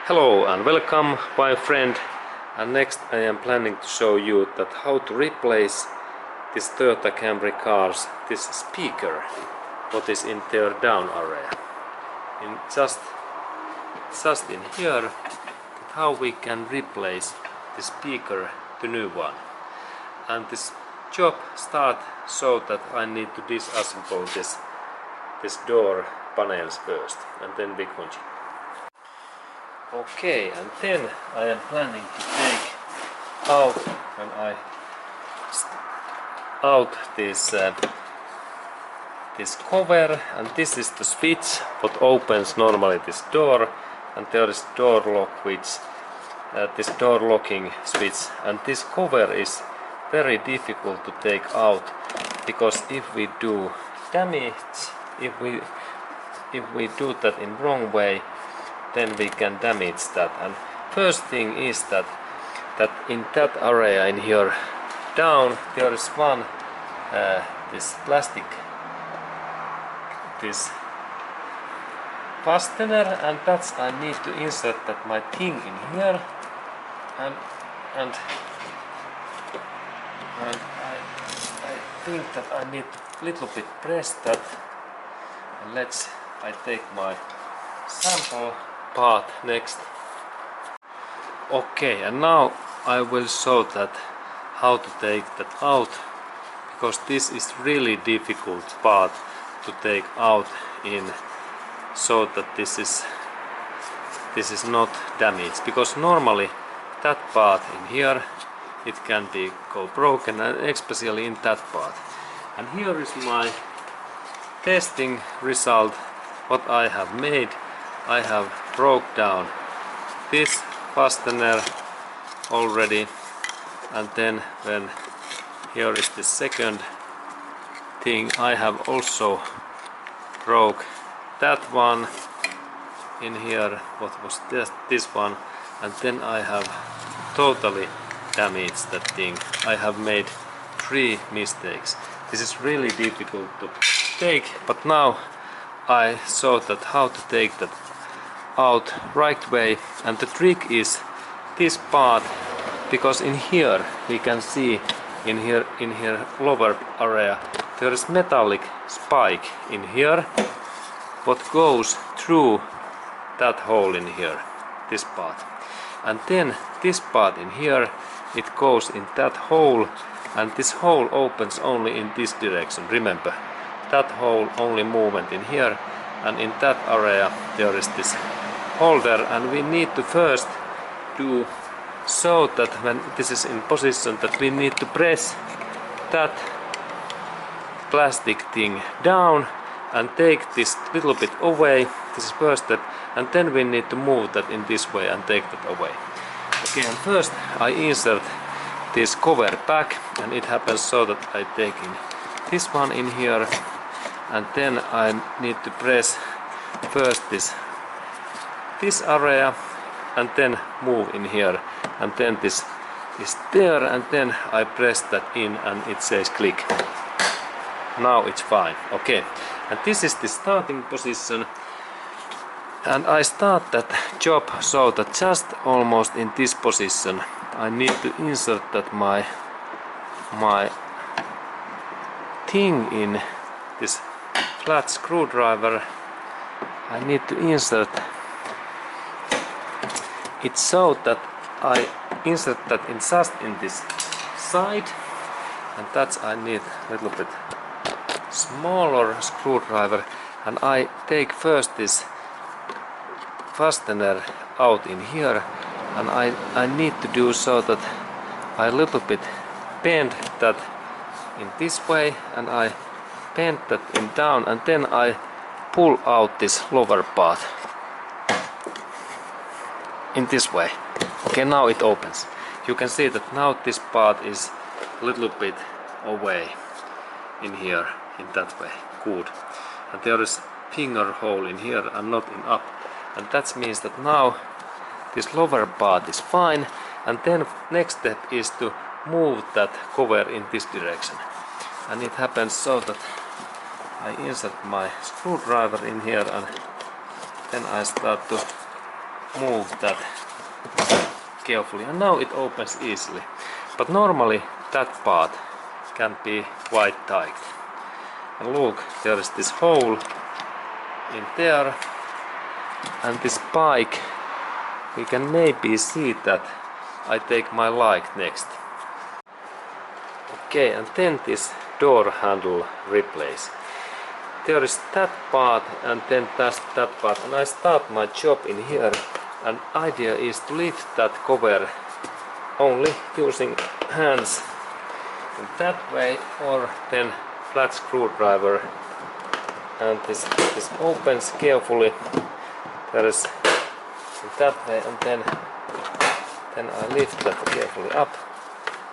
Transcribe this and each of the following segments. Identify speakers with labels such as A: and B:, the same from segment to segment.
A: Hello and welcome my friend, and next I am planning to show you that how to replace this Toyota Camry cars, this speaker what is in their down area. In just in here, how we can replace the speaker to new one. And this job start so that I need to disassemble this door panels first and then we continue. Okay, and then I am planning to take out this cover, and this is the switch what opens normally this door, and there is door lock which this door locking switch, and this cover is very difficult to take out because if we do damage, if we do that in wrong way, then we can damage that. And first thing is that in that area in here down there is one this plastic, this fastener, and that's I need to insert that my thing in here, and I think that I need to little bit press that, and I take my sample part next. Okay, and now I will show that how to take that out, because this is really difficult part to take out in, so that this is not damaged, because normally that part in here it can be go broken, and especially in that part. And here is my testing result what I have made. I have broke down this fastener already, and then when here is the second thing, I have also broke that one in here, what was this one, and then I have totally damaged that thing. I have made 3 mistakes. This is really difficult to take, but now I saw that how to take that out right way. And the trick is this part, because in here we can see in here lower area there is metallic spike in here what goes through that hole in here, this part, and then this part in here it goes in that hole, and this hole opens only in this direction. Remember, that hole only movement in here, and in that area there is this holder, and we need to first do so that when this is in position that we need to press that plastic thing down and take this little bit away. This is first step, and then we need to move that in this way and take that away. Okay, and first I insert this cover back, and it happens so that I take in this one in here, and then I need to press first this area and then move in here, and then this is there, and then I press that in and it says click. Now it's fine. Okay, and this is the starting position, and I start that job so that just almost in this position I need to insert that my thing in this flat screwdriver. I need to insert it so that I insert that in just in this side, and that's I need a little bit smaller screwdriver, and I take first this fastener out in here, and I need to do so that I little bit bend that in this way, and I bend that in down, and then I pull out this lower part in this way. Okay, now it opens. You can see that now this part is a little bit away in here, in that way. Good. And there is finger hole in here and not in up, and that means that now this lower part is fine, and then next step is to move that cover in this direction, and it happens so that I insert my screwdriver in here, and then I start to move that carefully, and now it opens easily. But normally that part can be quite tight. And look, there is this hole in there, and this bike, we can maybe see that I take my light next. Okay, and then this door handle replace. There is that part and then that part, and I start my job in here, and idea is to lift that cover only using hands in that way, or then flat screwdriver, and this opens carefully. There is in that way, and then I lift that carefully up,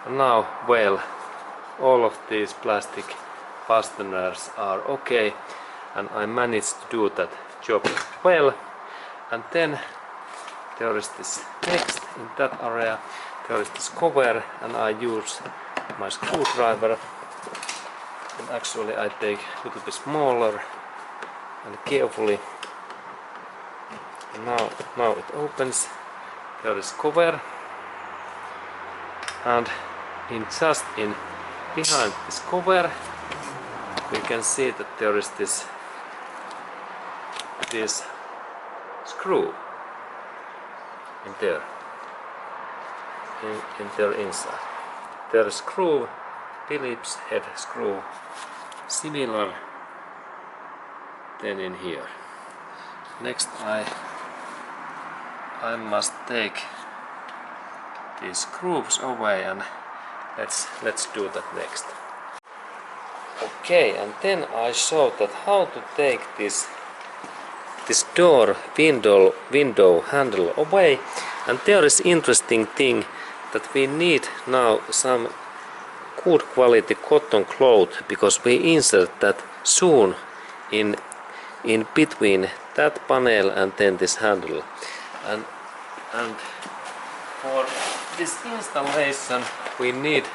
A: and now, well, all of these plastic fasteners are okay, and I managed to do that job well. And then there is this next, in that area there is this cover, and I use my screwdriver, and actually I take a little bit smaller and carefully. And now it opens. There is cover, and just behind this cover we can see that there is this screw in there, in there inside. There is screw, Phillips head screw, similar than in here. Next I must take these screws away, and let's do that next. Okay, and then I showed that how to take this door window handle away, and there is interesting thing that we need now some good quality cotton cloth, because we insert that soon in between that panel and then this handle, and for this installation we need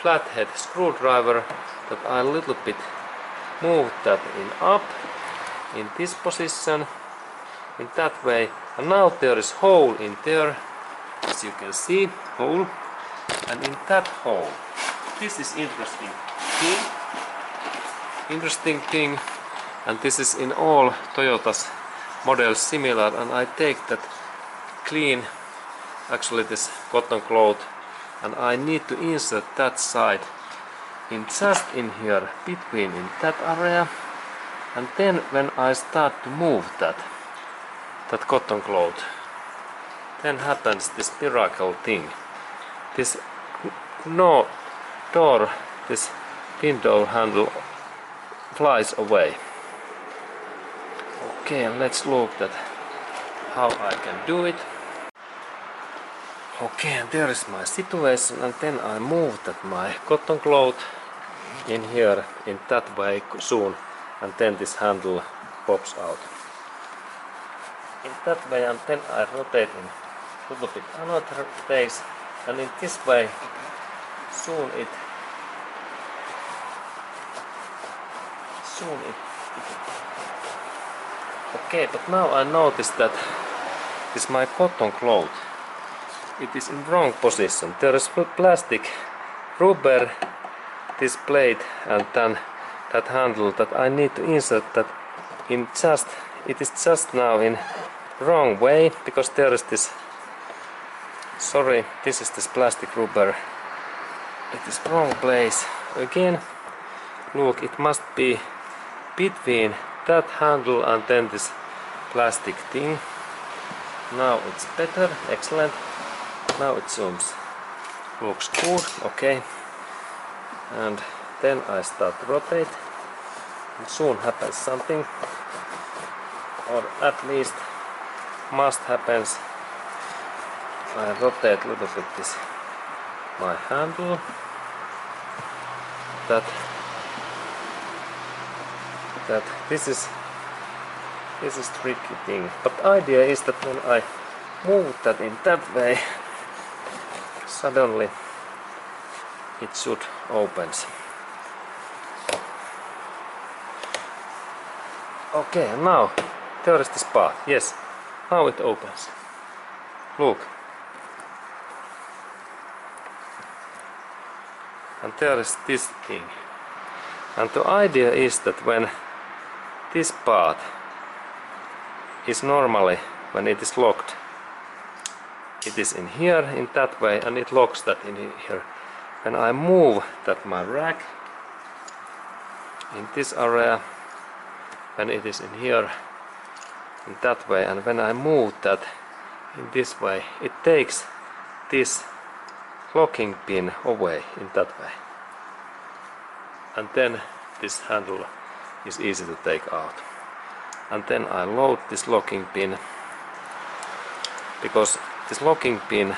A: flathead screwdriver that I little bit move that up in this position, in that way, and now there is hole in there, as you can see, hole, and in that hole, this is interesting thing, and this is in all Toyota's models similar, and I take that clean, actually this cotton cloth, and I need to insert that side just in here between in that area, and then when I start to move that cotton cloth, then happens this miracle thing. This door, this window handle flies away. Okay, and let's look at how I can do it. Okay, and there is my situation, and then I move that my cotton cloth in here in that way soon, and then this handle pops out in that way, and then I rotate in a little bit another place, and in this way soon it okay, but now I notice that this my cotton cloth, it is in wrong position. There is plastic, rubber, this plate, and then that handle that I need to insert that in it is just now in wrong way, because there is this, sorry, this is this plastic rubber, it is wrong place again. Look, it must be between that handle and then this plastic thing. Now it's better, excellent. Now it zooms, looks good, okay. And then I start to rotate, and soon happens something, or at least must happens. I rotate a little bit this my handle, that this is tricky thing, but idea is that when I move that in that way, suddenly it should opens. Okay, now there is this part. Yes, Now it opens. Look. And there is this thing. And the idea is that when this part is normally, when it is locked, it is in here in that way, and it locks that in here. When I move that my rack in this area, when it is in here in that way, and when I move that in this way, it takes this locking pin away in that way, and then this handle is easy to take out. And then I load this locking pin, because this locking pin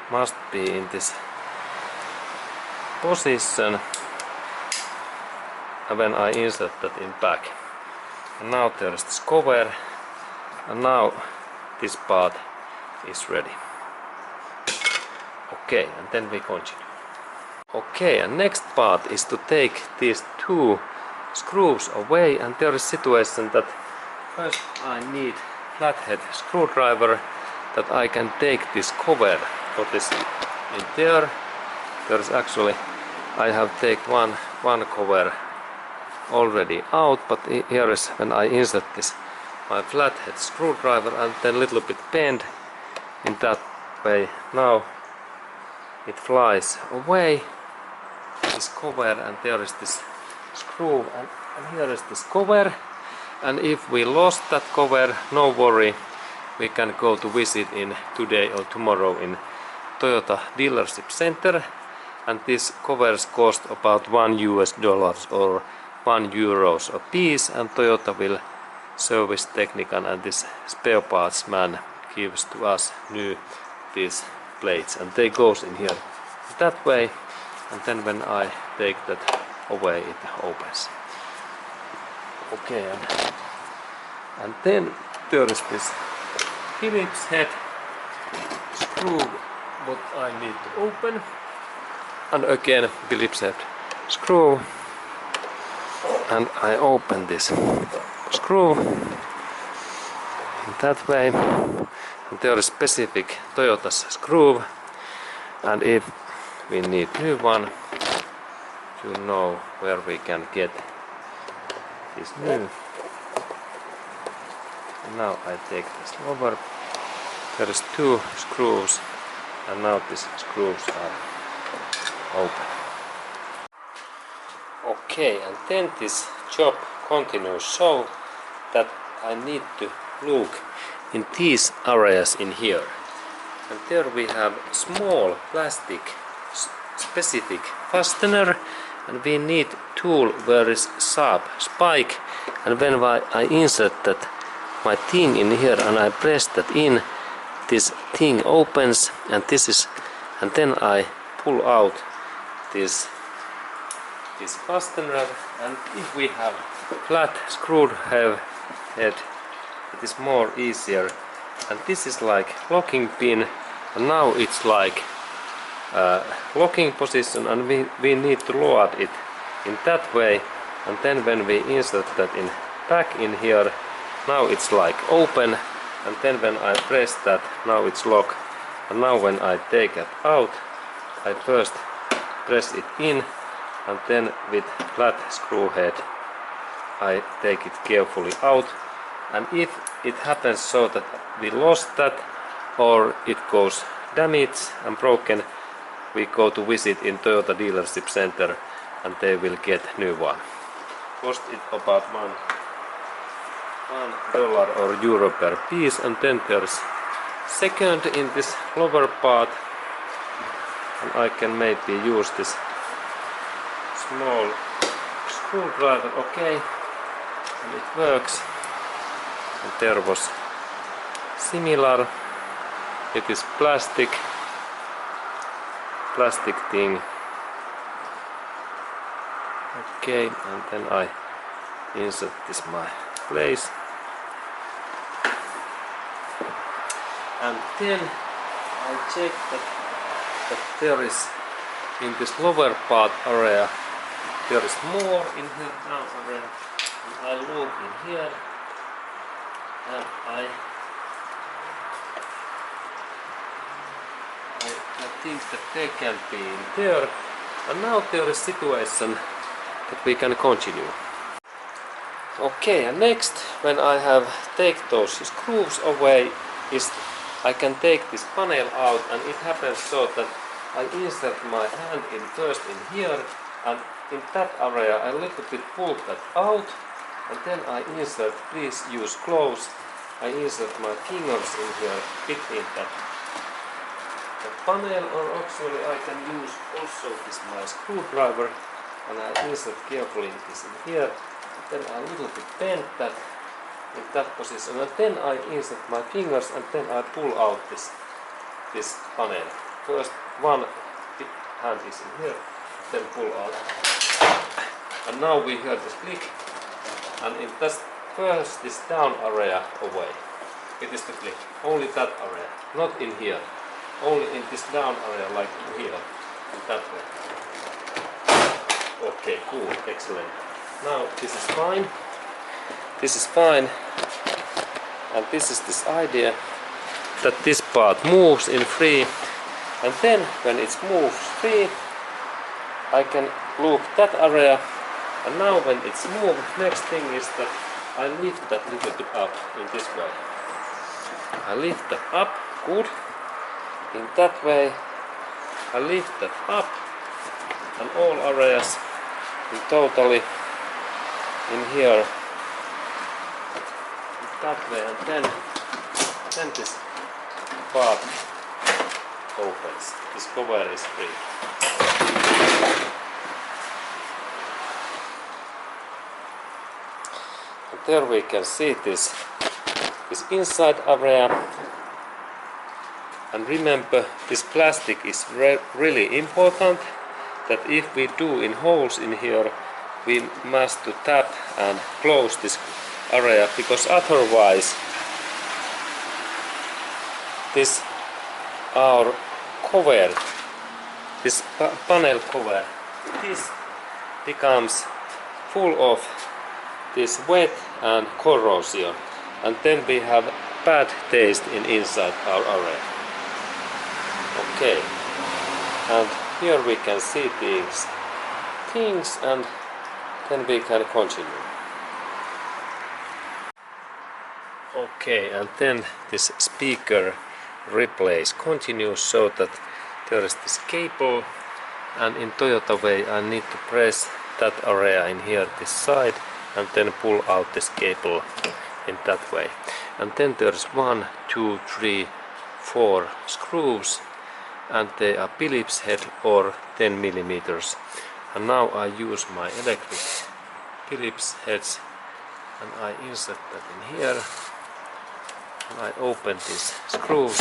A: must be in this position, and when I insert that in back. And now there is this cover, and now this part is ready. Okay, and then we continue. Okay, and next part is to take these two screws away, and there is a situation that first I need flathead screwdriver that I can take this cover for this in there. There is actually, I have taken one cover already out, but here is when I insert this my flathead screwdriver and then a little bit bend in that way. Now it flies away, this cover, and there is this screw, and here is this cover. And if we lost that cover, no worry, we can go to visit in today or tomorrow in Toyota dealership center, and these covers cost about $1 or €1 a piece, and Toyota will service technician and this spare parts man gives to us new these plates, and they goes in here that way, and then when I take that away it opens. Okay, and then there is this Phillips head screw what I need to open, and again Phillips head screw, and I open this screw in that way, and there is specific Toyota's screw, and if we need new one, you know where we can get this new. And now I take this over. There is two screws, and now these screws are open. Okay, and then this job continues so that I need to look in these areas in here. And there we have small plastic specific fastener, and we need tool where is sharp spike, and when I insert that my thing in here and I press that in, this thing opens, and this is, and then I pull out this fastener, and if we have flat screwed head, it is more easier. And this is like locking pin, and now it's like locking position, and we need to lower it in that way, and then when we insert that in back in here, now it's like open, and then when I press that, now it's locked. And now when I take it out, I first press it in, and then with flat screw head I take it carefully out. And if it happens so that we lost that, or it goes damaged and broken, we go to visit in Toyota dealership center, and they will get new one. Cost it about $1 or euro per piece. And then there's second in this lower part, and I can maybe use this small screwdriver. Okay, and it works. And there was similar, it is plastic thing. Okay, and then I insert this my place, and then I check that there is in this lower part area there is more in here now area, and I look in here, and I think that they can be in there. And now there is situation that we can continue. Okay, and next when I have take those screws away is I can take this panel out, and it happens so that I insert my hand in first in here, and in that area I little bit pull that out, and then I insert, please use gloves, I insert my fingers in here between that panel, or actually I can use also this my screwdriver, and I insert carefully this in here, then I little bit bend that in that position, and then I insert my fingers, and then I pull out this panel. First one hand is in here, then pull out, and now we hear this click, and in this first this down area away, it is the click, only that area, not in here, only in this down area like here, in that way. Okay, cool, excellent. Now this is fine. This is fine, and this is this idea that this part moves in free, and then when it moves free I can look that area, and now when it's moved, next thing is that I lift that little bit up in this way. I lift that up, good, in that way I lift that up, and all areas in totally in here that way, and then this part opens, this cover is free. And there we can see this inside area, and remember this plastic is really important, that if we do in holes in here we must to tap and close this area, because otherwise this our cover, this panel cover, this becomes full of this wet and corrosion, and then we have bad taste inside our area. Okay, and here we can see these things, and then we can continue. Okay, and then this speaker replace continues, so that there is this cable, and in Toyota way I need to press that area in here, this side, and then pull out this cable in that way. And then there's 1, 2, 3, 4 screws, and they are Phillips head or 10 millimeters. And now I use my electric Phillips heads, and I insert that in here, and I open these screws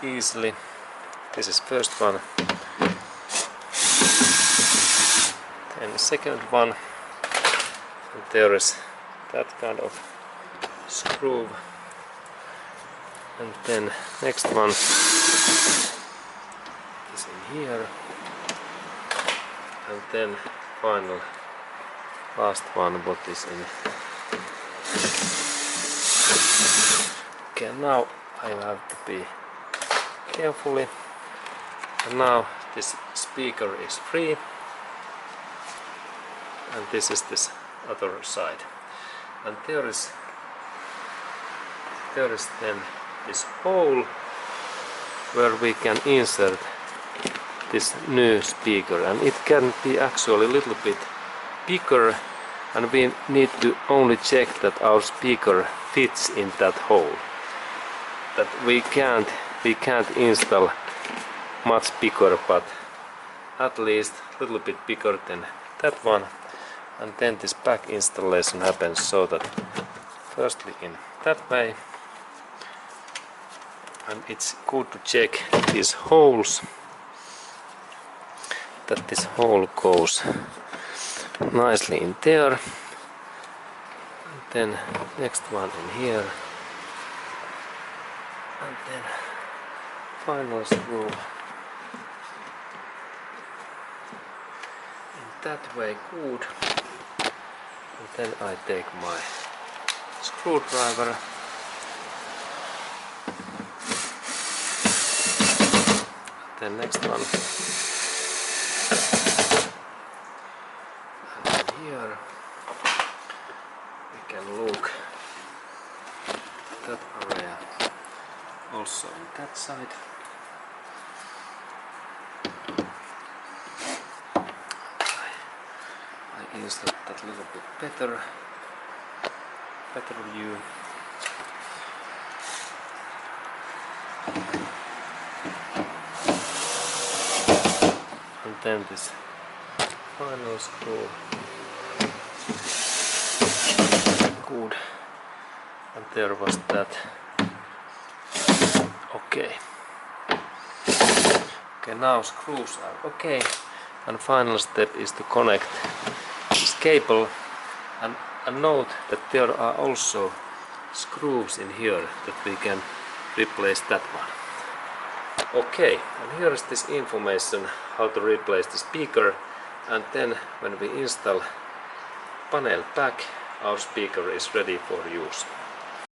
A: easily. This is first one, then the second one, and there is that kind of screw, and then next one is in here, and then final last one what is in. Okay, now I have to be carefully, and now this speaker is free, and this is this other side, and there is then this hole where we can insert this new speaker, and it can be actually a little bit bigger, and we need to only check that our speaker fits in that hole, that we can't install much bigger, but at least a little bit bigger than that one. And then this back installation happens so that firstly in that way, and it's good to check these holes, that this hole goes nicely in there, and then next one in here, and then final screw in that way, good. And then I take my screwdriver. Then next one. And then here we can look that area, also on that side. I insert that a little bit better view. And then this final screw. Good. And there was that. Okay. Okay, now screws are okay. And final step is to connect this cable, and note that there are also screws in here that we can replace that one. Okay, and here is this information how to replace the speaker, and then when we install panel back, our speaker is ready for use.